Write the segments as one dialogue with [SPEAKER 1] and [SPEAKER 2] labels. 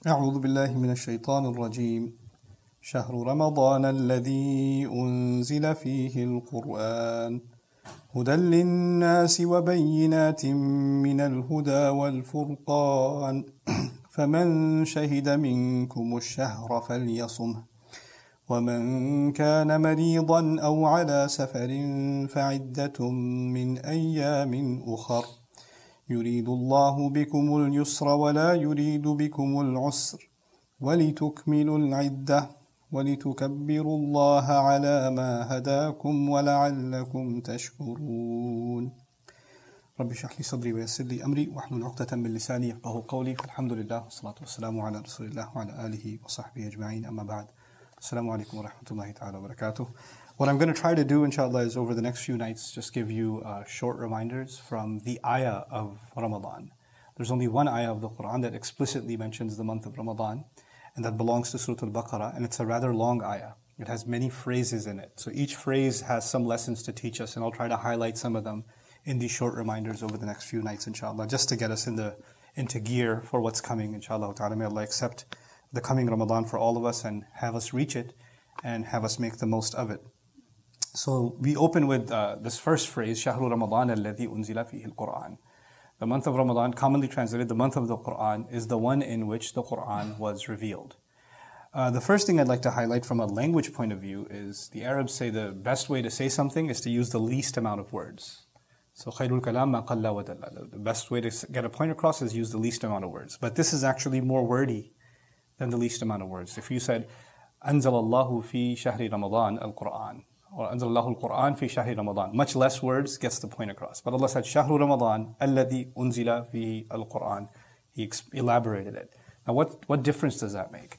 [SPEAKER 1] أعوذ بالله من الشيطان الرجيم شهر رمضان الذي أنزل فيه القرآن هدى للناس وبينات من الهدى والفرقان فمن شهد منكم الشهر فليصمه ومن كان مريضا أو على سفر فعدة من أيام أخر يريد الله بكم اليسر ولا يريد بكم العسر ولتكملوا العدة ولتكبروا الله على ما هداكم ولعلكم تشكرون رب اشرح لي صدري ويسر لي أمري واحلل عقدة من لساني يفقهوا قولي فالحمد لله والصلاة والسلام على رسول الله وعلى آله وصحبه أجمعين أما بعد Assalamu alaikum wa rahmatullahi ta'ala wa barakatuh. What I'm going to try to do, inshallah, is over the next few nights just give you short reminders from the ayah of Ramadan. There's only one ayah of the Quran that explicitly mentions the month of Ramadan, and that belongs to Surah Al-Bakara, and it's a rather long ayah. It has many phrases in it. So each phrase has some lessons to teach us, and I'll try to highlight some of them in these short reminders over the next few nights, inshallah, just to get us into gear for what's coming, inshallah ta'ala. May Allah accept the coming Ramadan for all of us and have us reach it and have us make the most of it. So we open with this first phrase, شهر رمضان الذي أنزل فيه القرآن. The month of Ramadan, commonly translated the month of the Quran, is the one in which the Quran was revealed. The first thing I'd like to highlight from a language point of view is the Arabs say the best way to say something is to use the least amount of words. So خير الكلام ما قل ودل. The best way to get a point across is use the least amount of words. But this is actually more wordy than the least amount of words. If you said, أنزل الله في شهر رمضان القرآن, or أنزل الله القرآن في شهر رمضان, much less words gets the point across. But Allah said, شهر رمضان الذي أنزل فيه القرآن. He elaborated it. Now what difference does that make?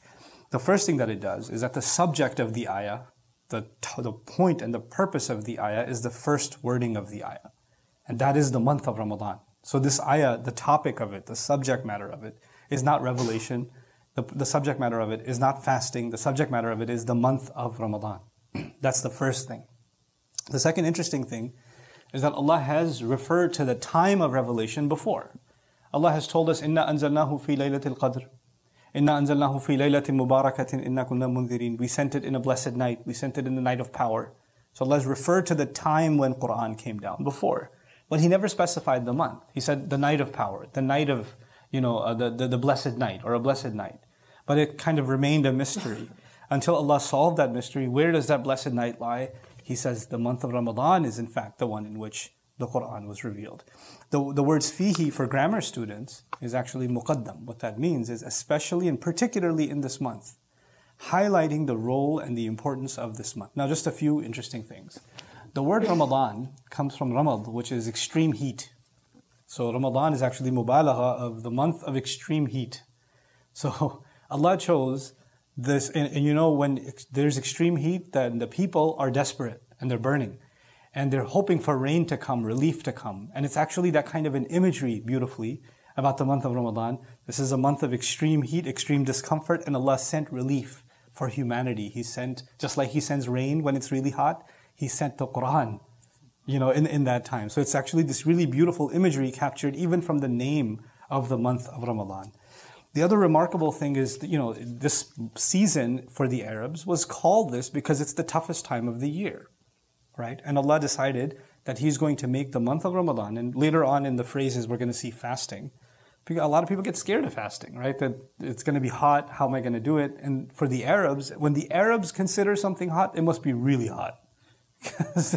[SPEAKER 1] The first thing that it does is that the subject of the ayah, the point and the purpose of the ayah is the first wording of the ayah. And that is the month of Ramadan. So this ayah, the topic of it, the subject matter of it, is not revelation. The subject matter of it is not fasting. The subject matter of it is the month of Ramadan. That's the first thing. The second interesting thing is that Allah has referred to the time of revelation before. Allah has told us, إِنَّا أَنزَلْنَاهُ فِي لَيْلَةِ الْقَدْرِ إِنَّا أَنزَلْنَاهُ فِي لَيْلَةٍ مُبَارَكَةٍ إِنَّا كُنَّا مُنذِرِينَ. We sent it in a blessed night. We sent it in the night of power. So Allah has referred to the time when Quran came down before. But He never specified the month. He said the night of power, the night of, the blessed night or a blessed night. But it kind of remained a mystery until Allah solved that mystery. Where does that blessed night lie? He says the month of Ramadan is in fact the one in which the Quran was revealed. The words fihi for grammar students is actually muqaddam. What that means is especially and particularly in this month, highlighting the role and the importance of this month. Now just a few interesting things. The word Ramadan comes from Ramad, which is extreme heat. So Ramadan is actually mubalagha of the month of extreme heat. So Allah chose this, and when there's extreme heat, then the people are desperate and they're burning. And they're hoping for rain to come, relief to come. And it's actually that kind of an imagery, beautifully, about the month of Ramadan. This is a month of extreme heat, extreme discomfort, and Allah sent relief for humanity. He sent, just like He sends rain when it's really hot, He sent the Quran, in that time. So it's actually this really beautiful imagery captured even from the name of the month of Ramadan. The other remarkable thing is, this season for the Arabs was called this because it's the toughest time of the year, right? And Allah decided that He's going to make the month of Ramadan, and later on in the phrases we're going to see fasting. A lot of people get scared of fasting, right? That it's going to be hot, how am I going to do it? And for the Arabs, when the Arabs consider something hot, it must be really hot. Because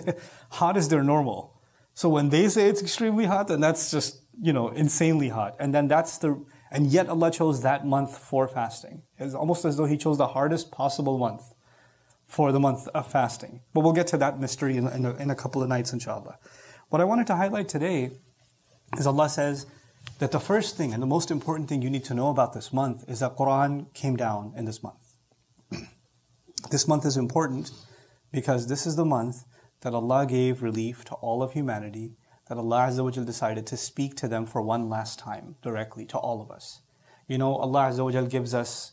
[SPEAKER 1] hot is their normal. So when they say it's extremely hot, then that's just, insanely hot. And then and yet Allah chose that month for fasting. It's almost as though He chose the hardest possible month for the month of fasting. But we'll get to that mystery in a couple of nights, inshallah. What I wanted to highlight today is Allah says that the first thing and the most important thing you need to know about this month is that Quran came down in this month. This month is important because this is the month that Allah gave relief to all of humanity, that Allah Azza wa Jal decided to speak to them for one last time, directly to all of us. Allah Azza wa Jal gives us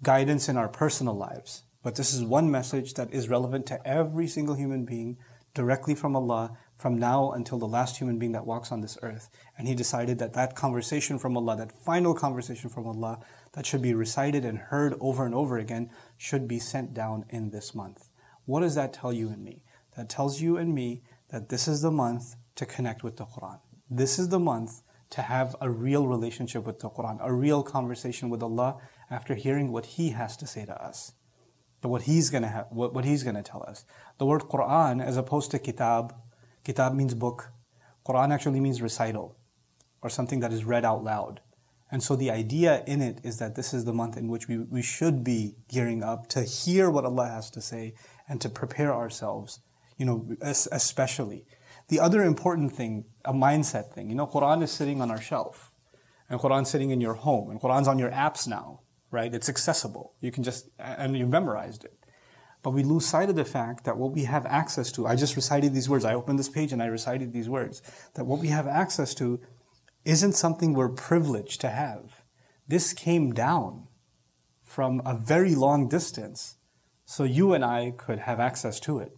[SPEAKER 1] guidance in our personal lives, but this is one message that is relevant to every single human being, directly from Allah, from now until the last human being that walks on this earth. And he decided that that conversation from Allah, that final conversation from Allah, that should be recited and heard over and over again, should be sent down in this month. What does that tell you and me? That tells you and me that this is the month to connect with the Quran. This is the month to have a real relationship with the Quran, a real conversation with Allah after hearing what He has to say to us. What He's going to tell us. The word Quran, as opposed to kitab means book. Quran actually means recital, or something that is read out loud. And so the idea in it is that this is the month in which we should be gearing up to hear what Allah has to say and to prepare ourselves, especially. The other important thing, a mindset thing, Quran is sitting on our shelf, and Quran's sitting in your home, and Quran's on your apps now, right? It's accessible. You can and you've memorized it. But we lose sight of the fact that what we have access to, I just recited these words, I opened this page and I recited these words, that what we have access to isn't something we're privileged to have. This came down from a very long distance, so you and I could have access to it.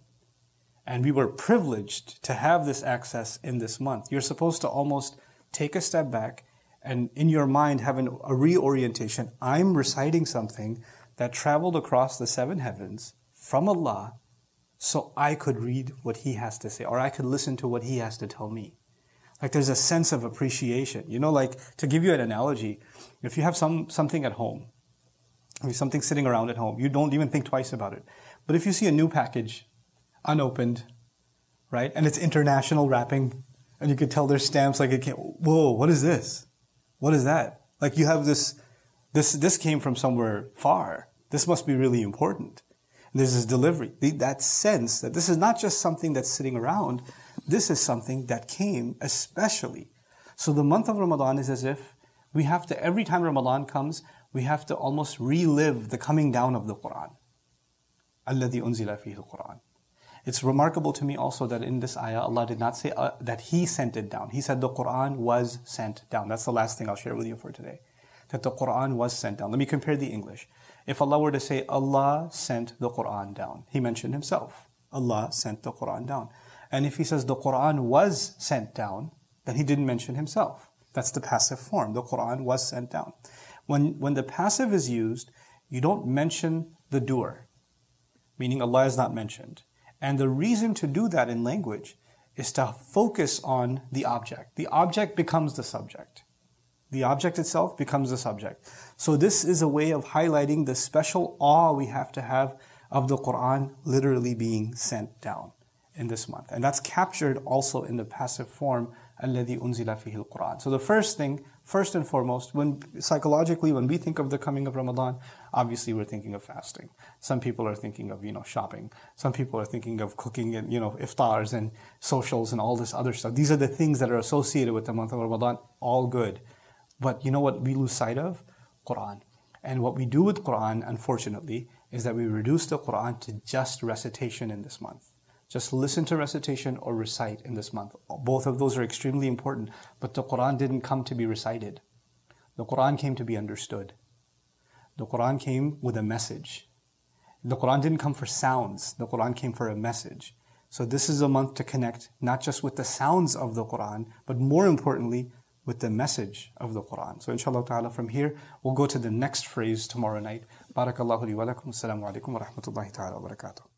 [SPEAKER 1] And we were privileged to have this access in this month. You're supposed to almost take a step back and in your mind have a reorientation. I'm reciting something that traveled across the 7 heavens from Allah, so I could read what He has to say, or I could listen to what He has to tell me. Like there's a sense of appreciation. Like to give you an analogy, if you have something at home, something sitting around at home, you don't even think twice about it. But if you see a new package, unopened, right, and it's international wrapping, and you could tell there's stamps, like it can't, whoa, what is this? What is that? Like you have this came from somewhere far. This must be really important. There's this delivery. That sense that this is not just something that's sitting around, this is something that came especially. So the month of Ramadan is as if we have to, every time Ramadan comes, we have to almost relive the coming down of the Quran. الَّذِي أُنزِلَ فِيهِ الْقُرْآنِ. It's remarkable to me also that in this ayah, Allah did not say that He sent it down. He said the Quran was sent down. That's the last thing I'll share with you for today. That the Quran was sent down. Let me compare the English. If Allah were to say, Allah sent the Quran down, He mentioned Himself. Allah sent the Quran down. And if He says the Quran was sent down, then He didn't mention Himself. That's the passive form. The Quran was sent down. When the passive is used, you don't mention the doer, meaning Allah is not mentioned. And the reason to do that in language is to focus on the object. The object becomes the subject. The object itself becomes the subject. So this is a way of highlighting the special awe we have to have of the Quran literally being sent down in this month. And that's captured also in the passive form, الَّذِي أُنزِلَ فِيهِ الْقُرْآنِ. So the first thing, first and foremost, psychologically, when we think of the coming of Ramadan, obviously we're thinking of fasting. Some people are thinking of, shopping. Some people are thinking of cooking and, iftars and socials and all this other stuff. These are the things that are associated with the month of Ramadan, all good. But you know what we lose sight of? Quran. And what we do with Quran, unfortunately, is that we reduce the Quran to just recitation in this month. Just listen to recitation or recite in this month. Both of those are extremely important, but the Quran didn't come to be recited. The Quran came to be understood. The Quran came with a message. The Quran didn't come for sounds. The Quran came for a message. So this is a month to connect not just with the sounds of the Quran, but more importantly, with the message of the Quran. So inshallah ta'ala from here, we'll go to the next phrase tomorrow night. Barakallahu li wa lakum. Assalamu alaikum wa rahmatullahi ta'ala wa barakatuh.